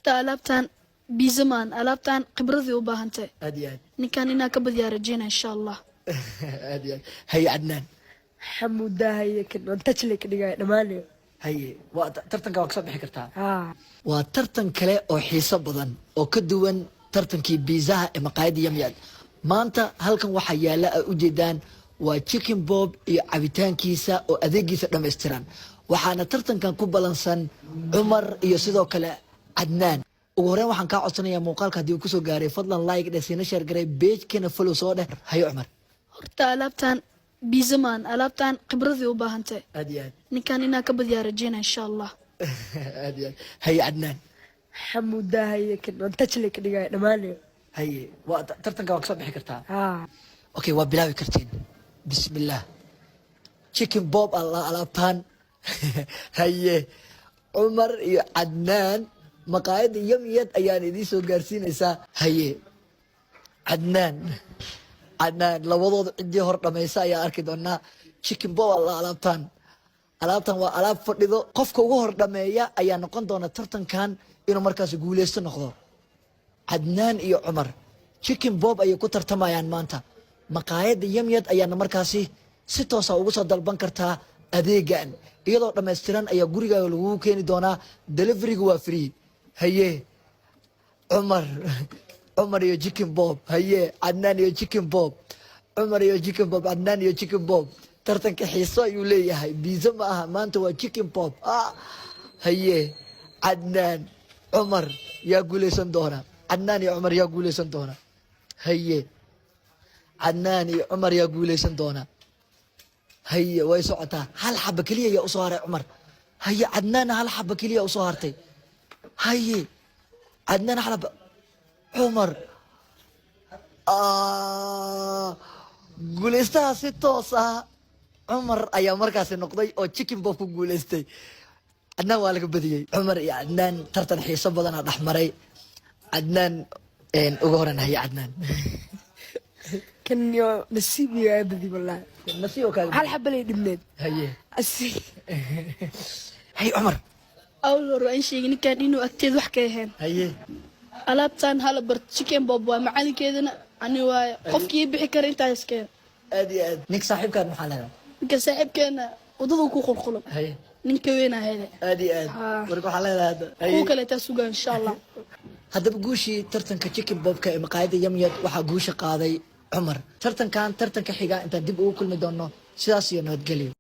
horta alaabtan biizamaan alaabtan khibradii u baahantay aad iyo aad ninkan inaa ka badiyaa rajeyna insha allah aad iyo aad haye cadnaan حمودا هي كن تجلك دقاي دمانيو haye waa tartanka waa ka soo bixi kartaa ها waa tartan kale oo xiiso badan oo ka duwan tartankii biizaha ee maqaayadda yamyad maanta halkan waxaa yaala ay ujeedaan waa chicken bob iyo cabitaankiisa oo adeegiisa dhammaystiran waxaana tartankan ku balansan cumar iyo sidoo kale cadnaan ugu horreyn waxaan kaa codsanayaa muuqaalka haddii uu kusoo gaaray fadlan like dhe siina share garay page-kana follow soo dheh haye cumar horta alaabtan biizamaan alaabtan khibradii u baahantay aad iyo aad ninkan inaa ka badiyaa rajeyna insha allah aad iyo aad haye cadnaan حمودا هي كن تجلك دقاي دمانيو haye waa tartanka waa ka soo bixi kartaa ها okay waa bilaabi kartiin bismillah chicken bob alla alaabtaan haye cumar iyo cadnaan maqaayadda yamyad ayaan idiin soo gaarsiinaysaa haye cadnaan labadooda ciddii hor dhamaysa ayaa arki doonaa chicken bob alla alaabtan waa alaab fadhido qofka ugu hor dhameeya ayaa noqon doona tartankan inuu markaas guuleysto noqdo cadnaan iyo cumar chicken bob ayay ku tartamayaan maanta maqaayadda yamyad ayaana markaasi si toosa ugu soo dalban kartaa adeegan iyadoo dhammaystiran ayaa gurigaaga lagugu keeni doonaa deliveryga waa free haye cumar iyo chicken bob haye cadnaan iyo chicken bob cumar iyo chicken bob cadnaan iyo chicken bob tartanka xiiso ayuu leeyahay biizo ma aha maanta waa chicken bob haye cadnaan cumar yaa guuleysan doona cadnaan iyo cumar yaa guuleysan doona haye cadnaan iyo cumar yaa guuleysan doona haye way socotaa hal xaba keliya yaa usoo haray cumar haye cadnaanna hal xaba keliya usoo hartay haye cadnaan hal xaba cumar guuleystaha si toos ah cumar ayaa markaasi noqday oo chicken bob ku guuleystay cadnaan waa laga badiyey cumar iyo cadnaan tartan xiiso badanaa dhex maray cadnaan uga horan haye cadnaan كن يو نسيبي يا بدي والله nasiib kaaga هل حب لي دمنيد haye أسي haye cumar awal hore aan sheegay ninkan inuu agteed wax ka yahayn haye alaabtan hala bart chicken bob waa macalinkeedana ani waaye qofkii bixi kara intaa iskeen aad iyo aad ninka saaxiibkaan maxaa leedahay ninka saaxiibkeena wadada ku qulqulo haye ninka weynaa hele aad iyo aad marka waxaa leedahay hadda kuwa kale taa sugaa insha allah haddaba guushii tartanka chicken bobka ee maqaayadda yamyad waxaa guusha qaaday cumar tartankan tartanka xiga intaan dib ugu kulmi doono sidaas iyo nabadgelyo